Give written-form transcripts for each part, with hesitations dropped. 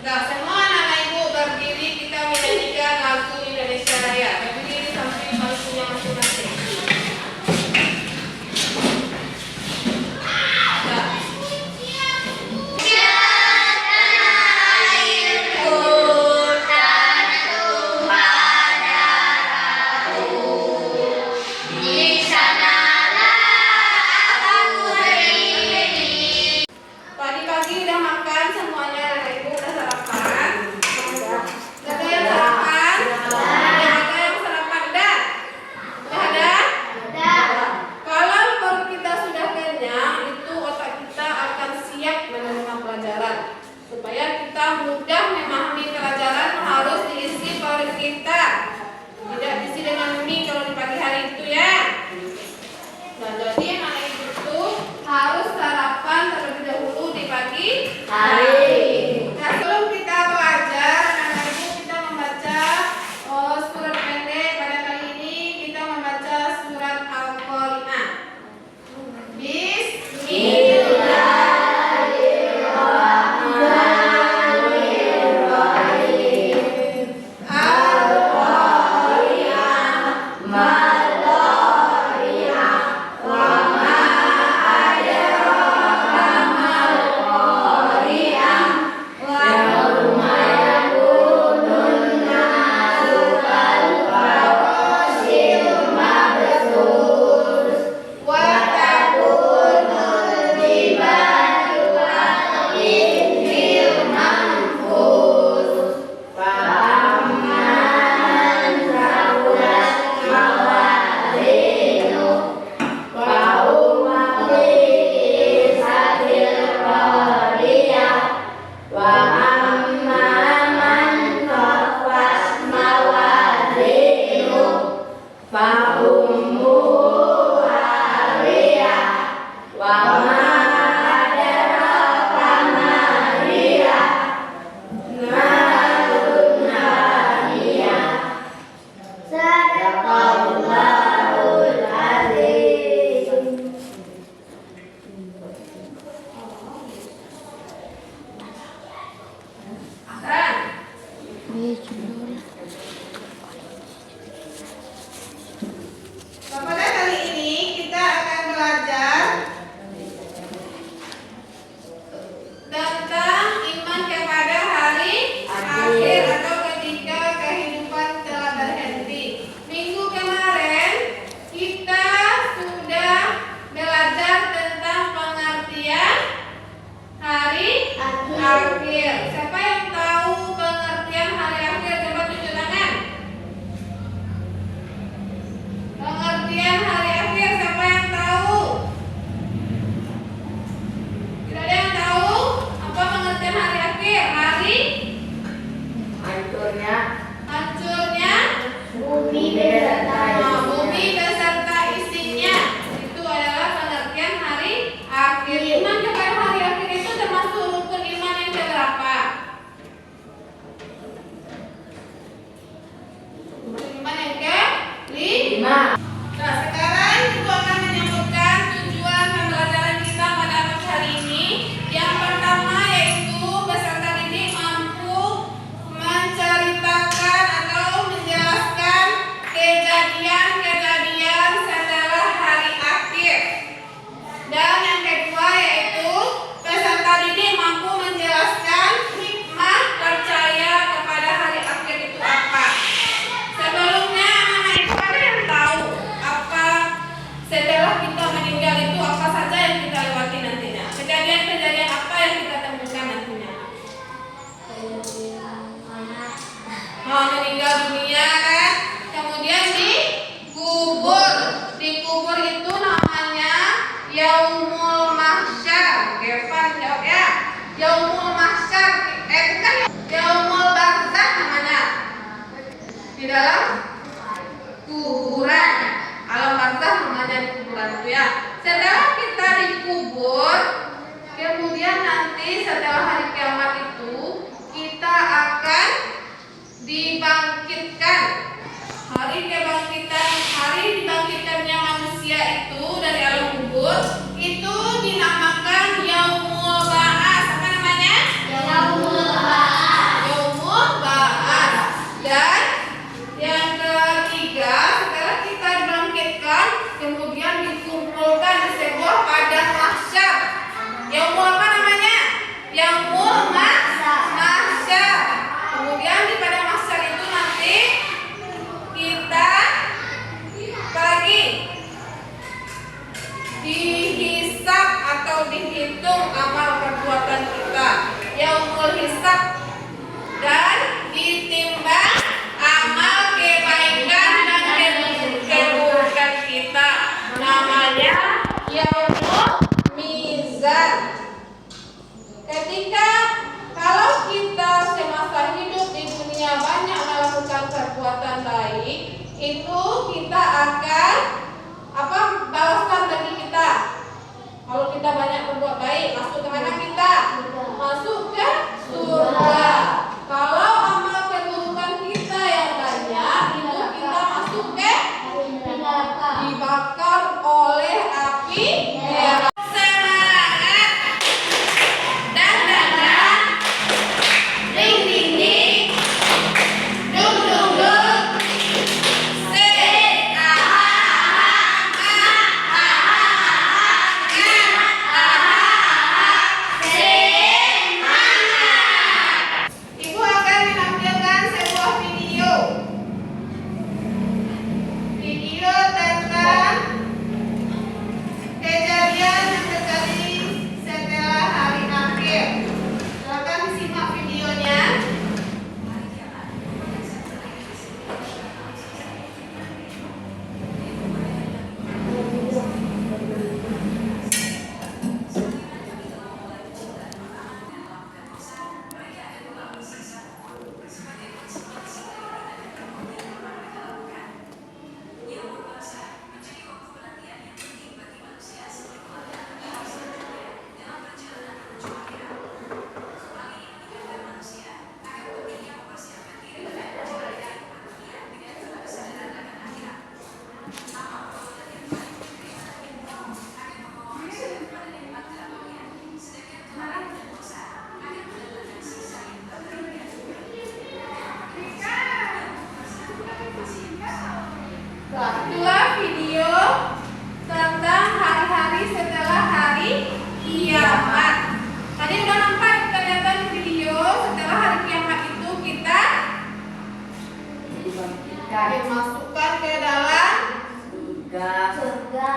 Nah, semua anak ibu berdiri, kita menyanyikan lagu Indonesia Raya. Berdiri sampai bangkunya masing-masing. Pagi-pagi udah makan semuanya, anak ibu udah sarapan? Ada yang sarapan? Ada yang sarapan? Udah ada? Kalau perut kita sudah kenyang, itu otak kita akan siap menerima pelajaran. Supaya kita mudah memahami pelajaran, harus diisi perut kita. Tidak diisi dengan mie kalau di pagi hari itu ya. Nah, jadi anak ibu itu harus sarapan terlebih dahulu di pagi hari. Nah, sebelum kita belajar, anak ibu kita membaca surat pendek. Pada kali ini kita membaca surat Al-Qari'ah. Bismillahirrahmanirrahim. Al-Qari'ah. Pada kali ini kita akan belajar tentang iman kepada hari akhir atau ketika kehidupan telah berhenti. Minggu kemarin kita sudah belajar tentang pengertian hari akhir. Siapa yang tahu pengertian hari akhir? dalam kuburan. Alam barzakh namanya kuburan itu ya. Setelah kita dikubur, kemudian nanti setelah hari kiamat itu kita akan dibangkitkan. Hari dibangkitkannya manusia itu dari alam kubur itu dinamakan Yaumul Ba'ats. Apa namanya? Yaumul Ba'ats. Dan yang ketiga, setelah kita dibangkitkan, kemudian dikumpulkan di sebuah padang mahsyar. Yaumul apa namanya? Yaumul mahsyar. Kemudian di padang mahsyar itu nanti kita dihisab atau dihitung amal perbuatan kita. Yaumul hisab, dan ditimbang amal kebaikan dan keburukan kita. Namanya Yaumul Mizan. Ketika kalau kita semasa hidup di dunia banyak melakukan perbuatan baik, itu kita akan balasan bagi kita. Kalau kita banyak berbuat baik, masuk ke mana kita? Masuk ke surga. Kalau amal keburukan kita yang banyak, itu kita masuk ke neraka, dibakar oleh api neraka. Itulah video tentang hari-hari setelah hari kiamat. Tadi udah nampak kelihatan video setelah hari kiamat itu kita dimasukkan ke dalam surga.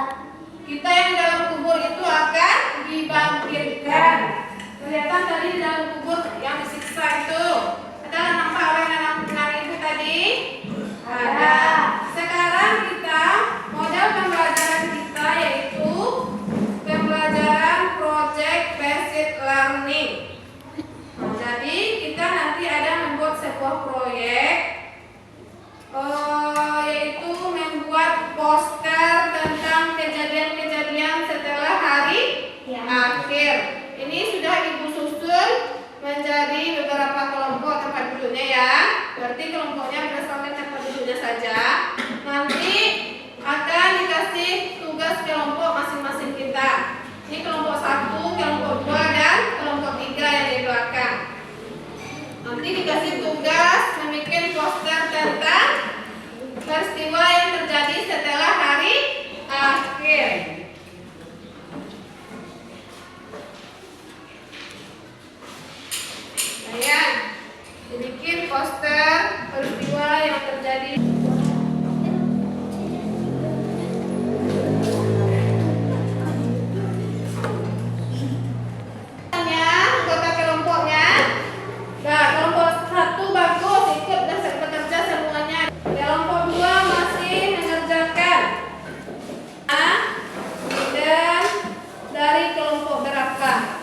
Kita yang dalam kubur itu akan dibangkitkan. Kelihatan tadi di dalam kubur yang disiksa itu. Ada nampak orang dalam itu tadi? Ada. Sekarang kita model pembelajaran kita yaitu pembelajaran project based learning. Jadi kita nanti ada membuat sebuah proyek yaitu membuat poster tentang kejadian-kejadian setelah hari akhir. Ini sudah Ibu susun menjadi beberapa kelompok tempat duduknya ya. Berarti kelompoknya berdasarkan tempat duduknya saja. Nanti akan dikasih tugas kelompok masing-masing kita. Ini kelompok 1, kelompok 2, dan kelompok 3 yang di belakang. Nanti dikasih tugas membuat poster tentang peristiwa yang terjadi setelah hari akhir. Dibikin poster peristiwa yang terjadi. Anggota kelompoknya. Nah, kelompok 1 bagus, ikut dan bekerja semuanya. Kelompok 2 masih mengerjakan. Dan dari kelompok berapa?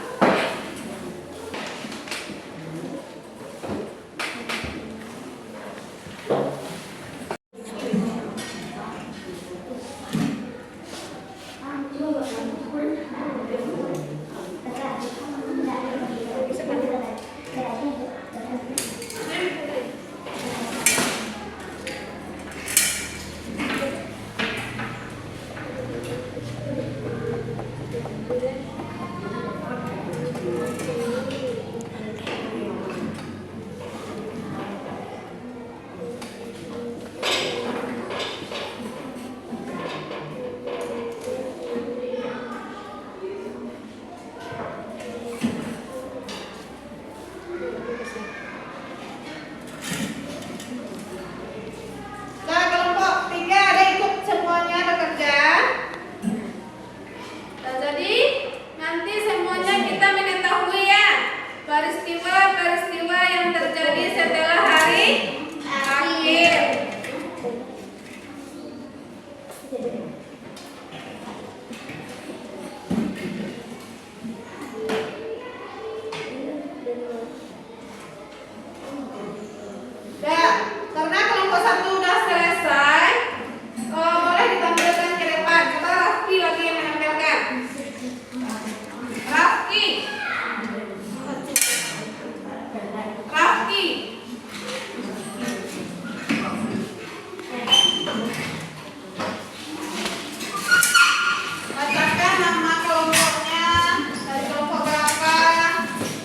peristiwa yang terjadi setelah hari akhir. Karena kelompok 1 udah selesai, boleh ditampilkan ke depan. Coba Rafki lagi yang menampilkan. Rafki. Bacakan nama kelompoknya, dari kelompok berapa,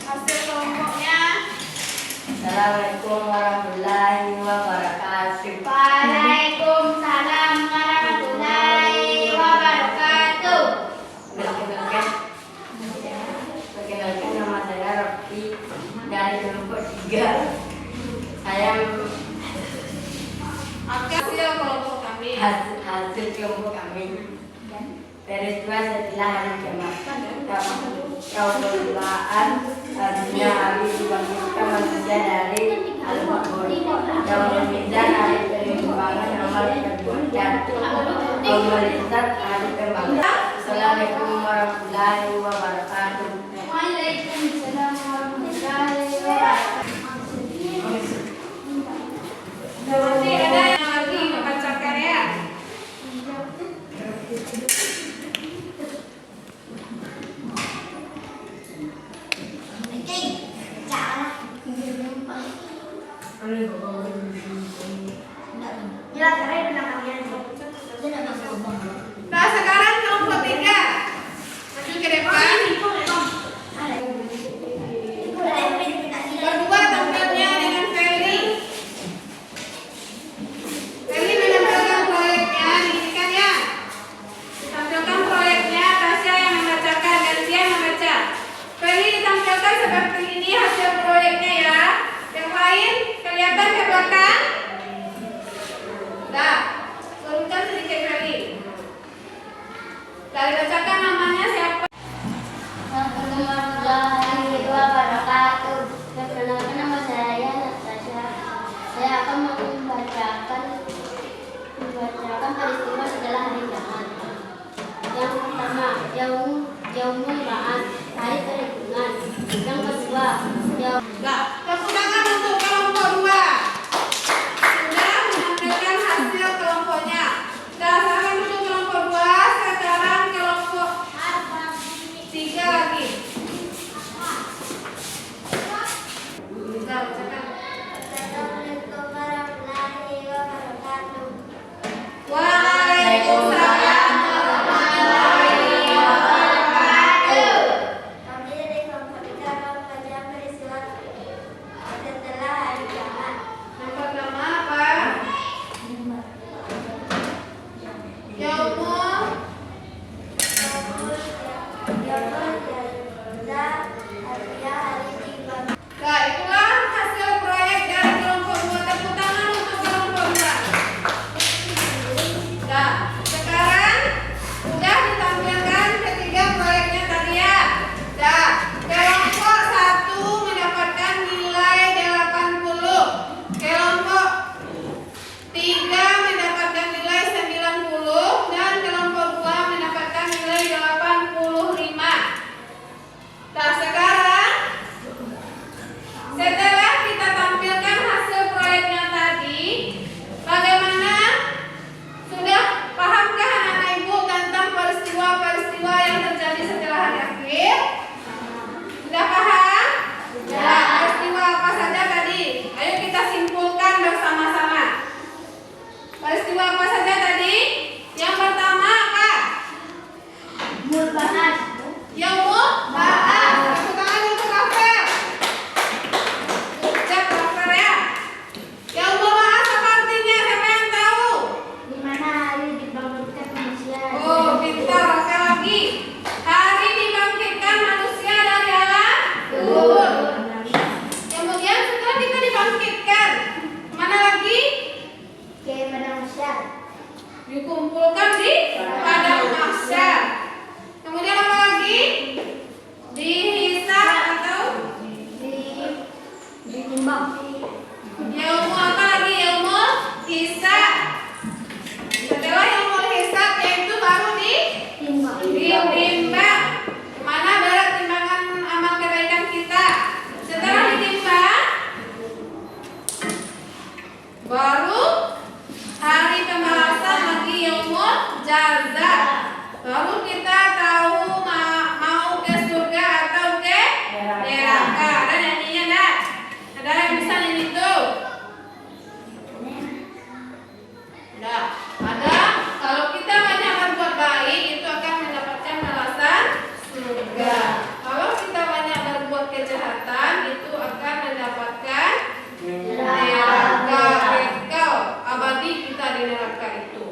hasil kelompoknya. Assalamualaikum warahmatullahi wabarakatuh. Waalaikumsalam warahmatullahi wabarakatuh. Perkenalkan nama saya Raffi dari kelompok 3. Saya Hasil kelompok kami. hasil kelompok kami. Peristiwa setelah hari kiamat. Keumumaan artinya hari dibangkitkan manusia dari al-kubur. Yaumul mizan hari penimbangan amal perbuatan. Yaumul hisab hari pembangkitan. Assalamualaikum warahmatullahi wabarakatuh. Waalaikumsalam warahmatullahi wabarakatuh. Nanti ada yang lagi membacakan ya. Nah, sekarang kelompok 3 maju ke depan. Berdua tampilnya dengan Feli. Feli menampilkan proyeknya, diinginkan ya. Ditampilkan proyeknya, Tasya yang membacakan dan dia membaca. Feli ditampilkan seperti ini hasil proyeknya ya. Yang lain kelihatan ke belakang. Nah, turunkan sedikit Feli. Dari bacakan namanya siapa? Assalamualaikum warahmatullahi wabarakatuh. Perkenalkan nama saya Natasha. Saya akan membacakan peristiwa setelah hari kiamat. Yang pertama, Yaumul Ba'ats, hari perhitungan. Yang kedua, Nah, tepuk tangan untuk kelompok 2. Sudah menampilkan hasil kelompoknya. Nah, sekarang untuk kelompok 2, sekarang kelompok 3 lagi. Nah, bacakan. Assalamualaikum warahmatullahi wabarakatuh. Waalaikumsalam warahmatullahi wabarakatuh. Kami dari kelompok 3 akan belajar peristiwa neraka. Ada nyanyinya enggak? Ada yang bisa nyanyi itu? Enggak. Ada. Kalau kita banyak berbuat baik itu akan mendapatkan balasan surga. Kalau kita banyak berbuat kejahatan itu akan mendapatkan neraka. Kekal abadi kita di neraka itu.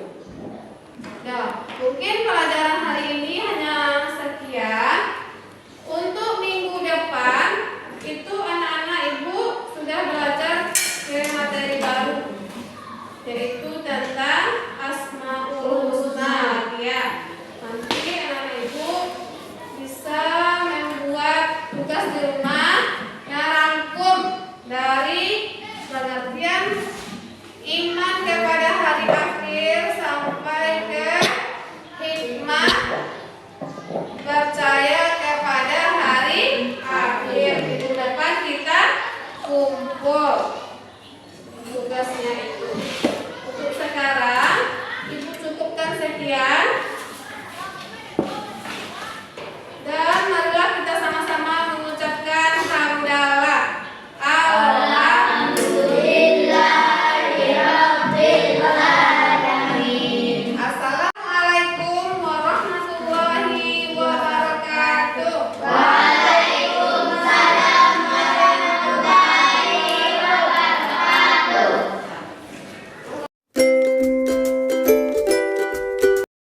Nah, mungkin pelajaran hari ini hanya sekian. Untuk minggu depan itu anak-anak ibu sudah belajar materi baru, yaitu tentang Asmaul Husna ya. Nanti anak-anak ibu bisa membuat tugas di rumah yang rangkum dari